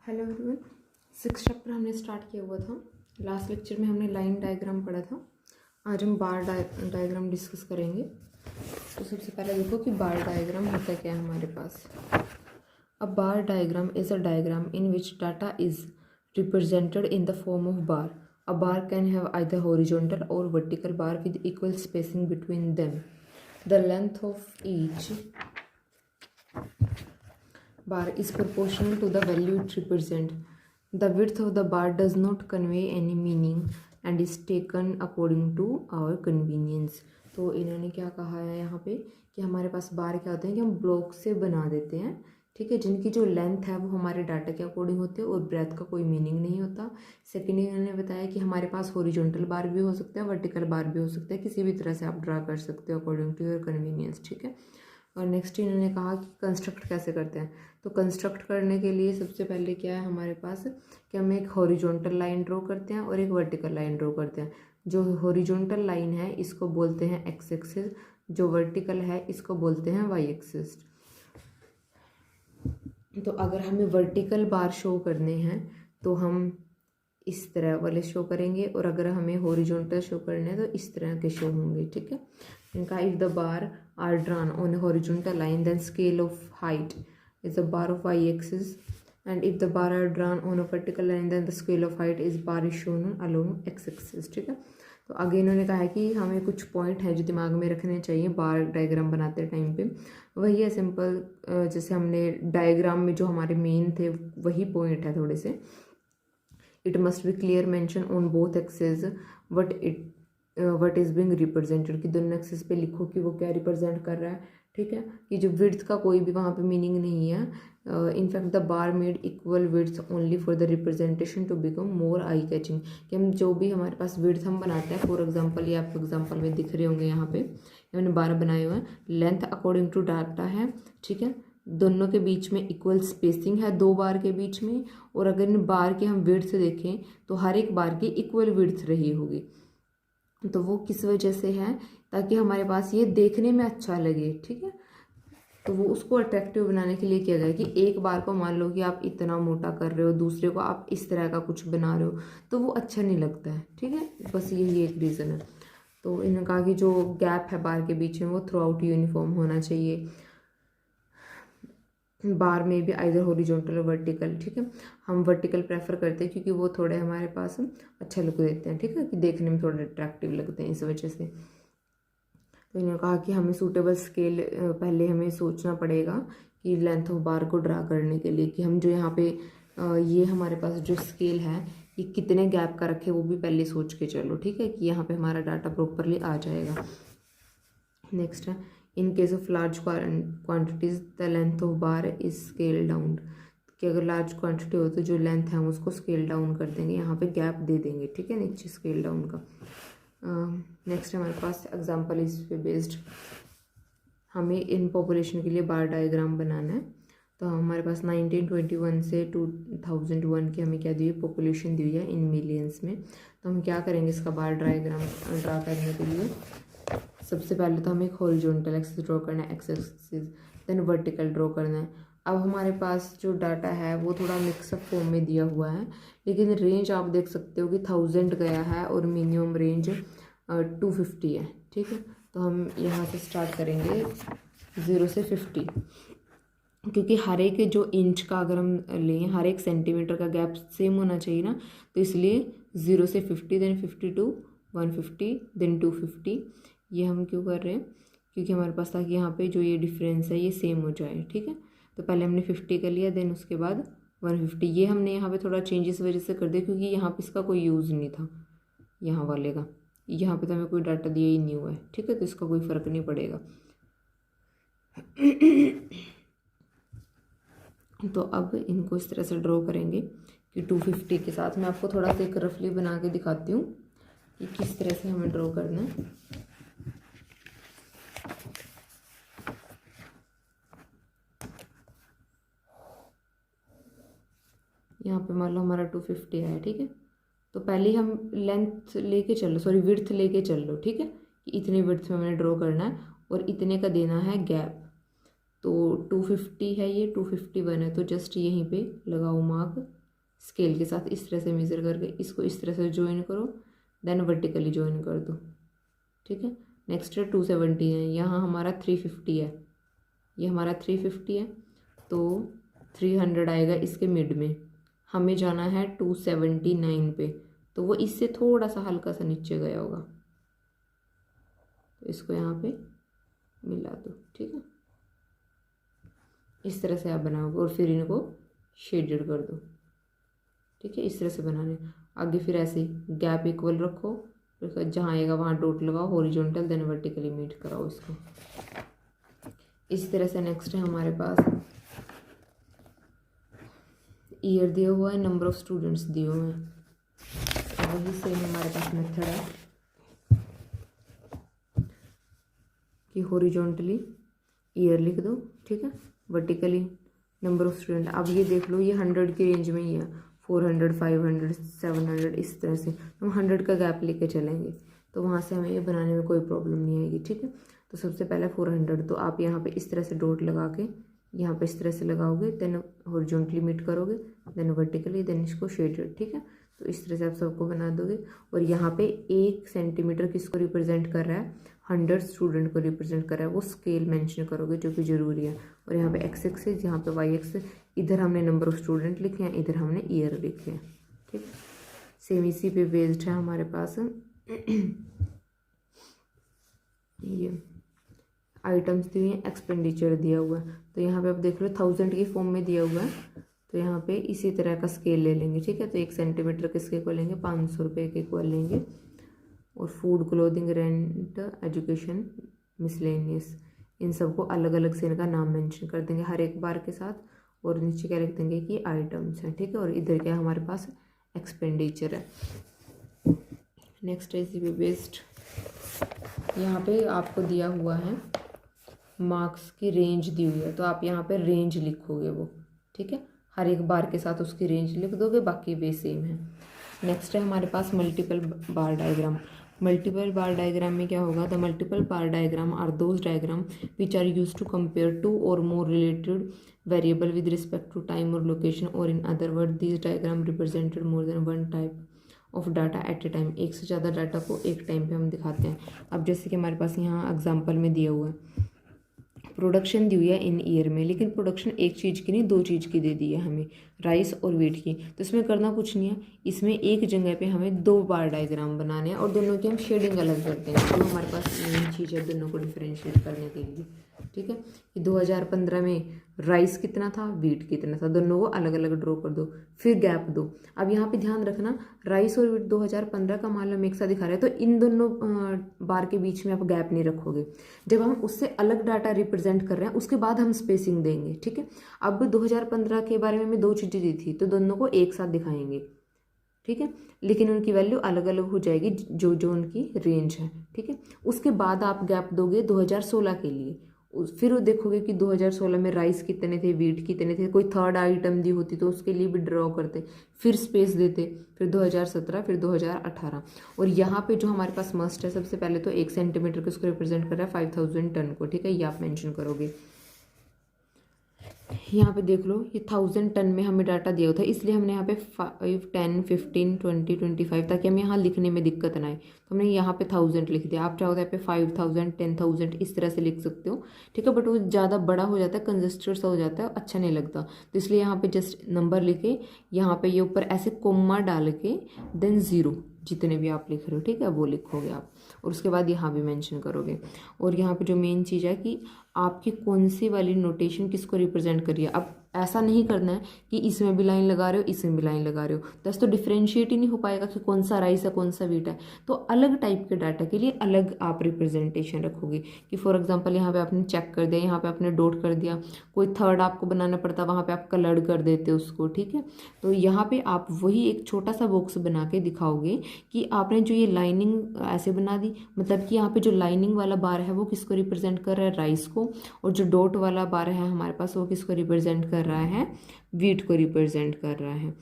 Hello everyone. Six chapter हमने start किया हुआ था। लास्ट लेक्चर में हमने लाइन डायग्राम पढ़ा था। आज हम बार डायग्राम डिस्कस करेंगे। तो सबसे पहले देखो कि बार डायग्राम होता क्या है हमारे पास। A bar diagram is a diagram in which data is represented in the form of bar. A bar can have either horizontal or vertical bar with equal spacing between them. The length of each bar is proportional to the value it represents. The width of the bar does not convey any meaning and is taken according to our convenience. तो इन्होंने क्या कहा है यहाँ पे कि हमारे पास बार क्या होते हैं कि हम ब्लॉक से बना देते हैं, ठीक है, जिनकी जो लेंथ है वो हमारे डाटा के अकॉर्डिंग होते हैं और ब्रेथ का कोई मीनिंग नहीं होता. सेकेंड इन्होंने बताया कि हमारे पास हॉरिजॉन्टल बार भी हो सकता है, वर्टिकल बार भी हो सकता है, किसी भी तरह से आप ड्रा कर सकते हो अकॉर्डिंग टू योर कन्वीनियंस, ठीक है. और नेक्स्ट इन्होंने कहा कि कंस्ट्रक्ट कैसे करते हैं. तो कंस्ट्रक्ट करने के लिए सबसे पहले क्या है हमारे पास कि हम एक हॉरिजॉन्टल लाइन ड्रॉ करते हैं और एक वर्टिकल लाइन ड्रॉ करते हैं. जो हॉरिजॉन्टल लाइन है इसको बोलते हैं एक्स एक्सिस, जो वर्टिकल है इसको बोलते हैं वाई एक्सिस. तो अगर हमें वर्टिकल बार शो करने हैं तो हम इस तरह वाले शो करेंगे और अगर हमें हॉरिजॉन्टल शो करने हैं तो इस तरह के शो होंगे, ठीक है. इनका if the bar are drawn on horizontal line then scale of height is the bar of y-axis, and if the bar are drawn on a vertical line then the scale of height is bar is shown along x-axis, ठीक है. तो आगे इन्होंने कहा है कि हमें कुछ पॉइंट है जो दिमाग में रखने चाहिए बार डायग्राम बनाते टाइम पे. वही है सिंपल, जैसे हमने डायग्राम में जो हमारे मेन थे वही पॉइंट है थोड़े से. It must be clear mention on both axes what is being represented, कि दोनों एक्सेस पे लिखो कि वो क्या रिप्रेजेंट कर रहा है, ठीक है. कि जो विड्थ का कोई भी वहाँ पे मीनिंग नहीं है. In fact the bar made equal width only for the representation to become more eye catching, कि हम जो भी हमारे पास विड्थ हम बनाते हैं, फॉर एग्जांपल ये आपको एग्जांपल में दिख रहे होंगे यहाँ पे हमने 12 बनाए हुए हैं. लेंथ अकॉर्डिंग टू डाटा है, ठीक है. दोनों के बीच में इक्वल स्पेसिंग है दो बार के बीच में. और अगर इन बार की हम विड्थ देखें तो हर एक बार की इक्वल विड्थ रही होगी. तो वो किस वजह से है, ताकि हमारे पास ये देखने में अच्छा लगे, ठीक है. तो वो उसको अट्रैक्टिव बनाने के लिए किया गया कि एक बार को मान लो कि आप इतना मोटा कर रहे हो, दूसरे को आप इस तरह का कुछ बना रहे हो तो वो अच्छा नहीं लगता है, ठीक है. बस यही एक रीज़न है. तो इन्होंने कहा कि जो गैप है बार के बीच में वो थ्रू आउट यूनिफॉर्म होना चाहिए. बार में भी आइदर हॉरिजॉन्टल और वर्टिकल, ठीक है. हम वर्टिकल प्रेफर करते हैं क्योंकि वो थोड़े हमारे पास अच्छा लुक देते हैं, ठीक है, कि देखने में थोड़े अट्रैक्टिव लगते हैं इस वजह से. तो इन्होंने कहा कि हमें सूटेबल स्केल पहले हमें सोचना पड़ेगा कि लेंथ ऑफ बार को ड्रा करने के लिए कि हम जो यहाँ पे ये हमारे पास जो स्केल है ये कितने गैप का रखे वो भी पहले सोच के चलो, ठीक है, कि यहाँ पे हमारा डाटा प्रॉपरली आ जाएगा. नेक्स्ट है in case of large quantities the length of bar is scale down, कि अगर लार्ज क्वांटिटी हो तो जो लेंथ है हम उसको स्केल डाउन कर देंगे, यहाँ पे गैप दे देंगे, ठीक है, नीचे स्केल डाउन का. नेक्स्ट हमारे पास एग्जांपल इस पे बेस्ड हमें इन पॉपुलेशन के लिए बार डायग्राम बनाना है. तो हमारे पास 1921 से 2001 की हमें क्या दी हुई पॉपुलेशन दी हुई है इन मिलियंस में. तो हम क्या करेंगे इसका बार डायग्राम ड्रा करने के लिए. सबसे पहले तो हमें एक हॉरिजॉन्टल एक्सिस ड्रॉ करना है, x axis, then vertical draw करना है. अब हमारे पास जो डाटा है वो थोड़ा मिक्सअप फॉर्म में दिया हुआ है, लेकिन रेंज आप देख सकते हो कि 1000 गया है और मिनिमम रेंज 250 है, ठीक है. तो हम यहाँ से स्टार्ट करेंगे 0 से 50, क्योंकि हर एक जो इंच का अगर हम लें हर एक सेंटीमीटर का गैप सेम होना चाहिए ना, तो इसलिए 0 से 50 देन 52 150 देन 250. ये हम क्यों कर रहे हैं, क्योंकि हमारे पास ताकि यहाँ पे जो ये डिफरेंस है ये सेम हो जाए, ठीक है. तो पहले हमने 50 कर लिया, देन उसके बाद 150. ये हमने यहाँ पे थोड़ा चेंजेस वजह से कर दिया क्योंकि यहाँ पे इसका कोई यूज़ नहीं था यहाँ वाले का. यहाँ पे तो हमें कोई डाटा दिया ही नहीं हुआ है, ठीक है, तो इसका कोई फ़र्क नहीं पड़ेगा. तो अब इनको इस तरह से ड्रॉ करेंगे कि 250 के साथ मैं आपको थोड़ा सा एक रफली बना के दिखाती हूँ कि किस तरह से हमें ड्रॉ करना है. यहाँ पे मान लो हमारा 250 है, ठीक है. तो पहले हम लेंथ लेके चलो, सॉरी विड्थ लेके चल लो, ठीक है, कि इतने विड्थ में मैंने ड्रॉ करना है और इतने का देना है गैप. तो 250 है, ये 251 है, तो जस्ट यहीं पे लगाओ मार्क स्केल के साथ, इस तरह से मेज़र करके इसको इस तरह से ज्वाइन करो, देन वर्टिकली ज्वाइन कर दो। ठीक है, नेक्स्ट है 270 है, यहाँ हमारा 350 है, ये हमारा 350 है, तो 300 आएगा इसके मिड में। हमें जाना है 279 पे, तो वो इससे थोड़ा सा हल्का सा नीचे गया होगा, तो इसको यहाँ पे मिला दो। ठीक है, इस तरह से आप बनाओगे और फिर इनको शेडेड कर दो। ठीक है, इस तरह से बनाने। आगे फिर ऐसे ही गैप इक्वल रखो, फिर जहाँ आएगा वहाँ डॉट लगाओ, हॉरिजॉन्टल देन वर्टिकली मीट कराओ इसको। इस तरह से नेक्स्ट है हमारे पास ईयर दिया हुआ है, नंबर ऑफ स्टूडेंट्स दिए हुए हैं, वही सेम हमारे पास मेथड है कि हॉरिजॉन्टली ईयर लिख दो। ठीक है, वर्टिकली नंबर ऑफ स्टूडेंट। अब ये देख लो, ये 100 की रेंज में ही है, 400, 500, 700, इस तरह से हम 100 का गैप लेके चलेंगे, तो वहाँ से हमें ये बनाने में कोई प्रॉब्लम नहीं आएगी। ठीक है, तो सबसे पहले 400, तो आप यहाँ पे इस तरह से डॉट लगा के यहाँ पे इस तरह से लगाओगे, देन हॉरिजॉन्टली मीट करोगे, देन वर्टिकली, देन इसको शेडेड। ठीक है, तो इस तरह से आप सबको बना दोगे। और यहाँ पे 1 सेंटीमीटर किसको रिप्रेजेंट कर रहा है, 100 स्टूडेंट को रिप्रेजेंट कर रहा है, वो स्केल मेंशन करोगे जो कि ज़रूरी है। और यहाँ पे एक्स एक्सिस, यहाँ पे वाई एक्सिस, इधर हमने नंबर ऑफ स्टूडेंट लिखे हैं, इधर हमने ईयर लिखे हैं। ठीक है, सेम इसी पे बेस्ड है हमारे पास ये आइटम्स दिए हैं, एक्सपेंडिचर दिया हुआ है, तो यहाँ पे आप देख लो 1000 की फॉर्म में दिया हुआ है, तो यहाँ पे इसी तरह का स्केल ले लेंगे। ठीक है, तो 1 सेंटीमीटर किसके को लेंगे, 500 रुपये के को लेंगे। और food, clothing, rent, education, miscellaneous, इन सबको अलग अलग से इनका नाम मेंशन कर देंगे हर एक बार के साथ, और नीचे क्या लिख देंगे कि आइटम्स हैं। ठीक है, और इधर क्या हमारे पास एक्सपेंडिचर है। नेक्स्ट है इसी पे बेस्ड, यहाँ पे आपको दिया हुआ है मार्क्स की रेंज दी हुई है, तो आप यहाँ पे रेंज लिखोगे वो। ठीक है, हर एक बार के साथ उसकी रेंज लिख दोगे, बाकी वे सेम है। नेक्स्ट है हमारे पास multiple bar diagram. Multiple bar diagram में क्या होगा, the multiple bar diagram are those diagram which are use to compare two और more related variable with respect to time और लोकेशन, और in other word these diagram represented more than one type of data at a time. एक से ज़्यादा data को एक time पे हम दिखाते हैं। अब जैसे कि हमारे पास यहाँ एग्जाम्पल में दिया हुआ है, प्रोडक्शन दी हुई है इन ईयर में, लेकिन प्रोडक्शन एक चीज़ की नहीं 2 चीज़ की दे दी है हमें, राइस और वीट की। तो इसमें करना कुछ नहीं है, इसमें एक जगह पे हमें 2 बार डायग्राम बनाने हैं और दोनों की हम शेडिंग अलग करते हैं। तो हमारे पास मेन चीज़ है दोनों को डिफरेंशिएट करने के लिए। ठीक है, कि 2015 में राइस कितना था, वीट कितना था, दोनों को अलग अलग ड्रॉ कर दो, फिर गैप दो। अब यहाँ पे ध्यान रखना, राइस और वीट 2015 का मान लो हम एक साथ दिखा रहे हैं, तो इन दोनों बार के बीच में आप गैप नहीं रखोगे। जब हम उससे अलग डाटा रिप्रेजेंट कर रहे हैं उसके बाद हम स्पेसिंग देंगे। ठीक है, अब 2015 के बारे में 2 चीज़ें दी थी, तो दोनों को एक साथ दिखाएंगे। ठीक है, लेकिन उनकी वैल्यू अलग अलग हो जाएगी जो जो उनकी रेंज है। ठीक है, उसके बाद आप गैप दोगे 2016 के लिए, फिर वो देखोगे कि 2016 में राइस कितने थे, वीट कितने थे, कोई थर्ड आइटम दी होती तो उसके लिए भी ड्रॉ करते, फिर स्पेस देते, फिर 2017, फिर 2018। और यहाँ पे जो हमारे पास मस्ट है, सबसे पहले तो 1 सेंटीमीटर को इसको रिप्रेजेंट कर रहा है 5000 टन को। ठीक है, ये आप मेंशन करोगे। यहाँ पे देख लो, ये 1000 टन में हमें डाटा दिया हुआ था, इसलिए हमने यहाँ पे 5, 10, 15, 20, 25, ताकि हमें यहाँ लिखने में दिक्कत ना आए, तो हमने यहाँ पे 1000 लिख दिया। आप चाहो तो यहाँ पे 5000, 10,000 इस तरह से लिख सकते हो। ठीक है, बट वो ज़्यादा बड़ा हो जाता है, कंजस्टेड सा हो जाता है, अच्छा नहीं लगता, तो इसलिए यहाँ पे जस्ट नंबर लिखे, यहाँ पे ये ऊपर ऐसे कोमा डाल के देन 0 जितने भी आप लिख रहे हो, ठीक है, वो लिखोगे आप, और उसके बाद यहाँ भी मेंशन करोगे। और यहाँ पे जो मेन चीज़ है कि आपकी कौन सी वाली नोटेशन किसको रिप्रेजेंट करिए। अब ऐसा नहीं करना है कि इसमें भी लाइन लगा रहे हो, इसमें भी लाइन लगा रहे हो, दस तो डिफ्रेंशिएट ही नहीं हो पाएगा कि कौन सा राइस है कौन सा वीट है। तो अलग टाइप के डाटा के लिए अलग आप रिप्रेजेंटेशन रखोगे कि फॉर एग्जांपल यहाँ पे आपने चेक कर दिया, यहाँ पे आपने डॉट कर दिया, कोई थर्ड आपको बनाना पड़ता, वहाँ पे आप कलर्ड कर देते उसको। ठीक है, तो यहाँ पे आप वही एक छोटा सा बॉक्स बना के दिखाओगे कि आपने जो ये लाइनिंग ऐसे बना दी, मतलब कि यहाँ पे जो लाइनिंग वाला बार है वो किसको रिप्रेजेंट कर रहा है, राइस को, और जो डॉट वाला बार है हमारे पास वो किसको रिप्रेजेंट कर रहा है, वीट को रिप्रेजेंट कर रहा है।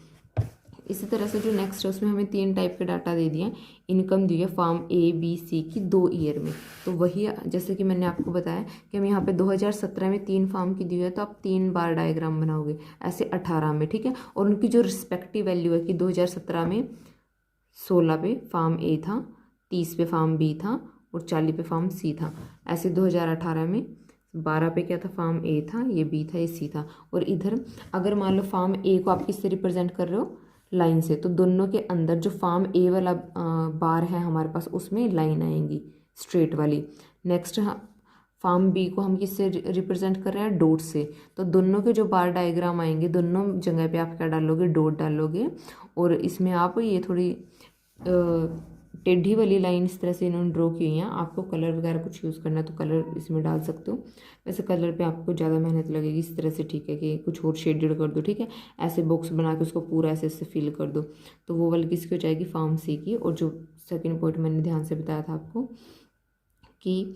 इसी तरह से जो नेक्स्ट है उसमें हमें 3 टाइप के डाटा दे दिए हैं। इनकम दी है फार्म ए बी सी की 2 ईयर में। तो वही जैसे कि मैंने आपको बताया कि हम यहाँ पे 2017 में 3 फार्म की दी है, तो आप 3 बार डायग्राम बनाओगे ऐसे 18 में, ठीक है। और उनकी जो रिस्पेक्टिव वैल्यू है कि 2017 में 16 पे फार्म ए था, 30 पे फार्म बी था और 40 पे फार्म सी था। ऐसे 2018 में 12 पे क्या था, फार्म ए था, ये बी था, ये सी था। और इधर अगर मान लो फार्म ए को आप किससे रिप्रेजेंट कर रहे हो, लाइन से, तो दोनों के अंदर जो फार्म ए वाला बार है हमारे पास उसमें लाइन आएंगी स्ट्रेट वाली। नेक्स्ट फार्म बी को हम किससे रिप्रेजेंट कर रहे हैं, डॉट से। तो दोनों के जो बार डायग्राम आएंगे दोनों जगह पे आप क्या डालोगे, डॉट डालोगे। और इसमें आप ये थोड़ी टेढ़ी वाली लाइन इस तरह से इन्होंने ड्रॉ की हुई है। आपको कलर वगैरह कुछ यूज़ करना है तो कलर इसमें डाल सकते हो। वैसे कलर पे आपको ज़्यादा मेहनत लगेगी, इस तरह से ठीक है कि कुछ और शेडेड कर दो, ठीक है। ऐसे बॉक्स बना के उसको पूरा ऐसे ऐसे फिल कर दो। तो वो वाली किसकी हो जाएगी, फार्म सी की। और जो सेकेंड पॉइंट मैंने ध्यान से बताया था आपको कि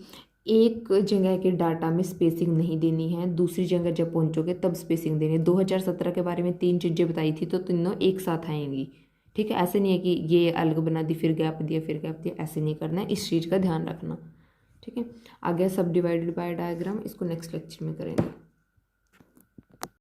एक जगह के डाटा में स्पेसिंग नहीं देनी है, दूसरी जगह जब पहुंचोगे तब स्पेसिंग देनी है। 2017 के बारे में 3 चीज़ें बताई थी तो तीनों एक साथ आएंगी, ठीक है। ऐसे नहीं है कि ये अलग बना दी फिर गैप दिया फिर गैप दिया, ऐसे नहीं करना है, इस चीज़ का ध्यान रखना, ठीक है। आगे सब डिवाइडेड बाय डायग्राम, इसको नेक्स्ट लेक्चर में करेंगे।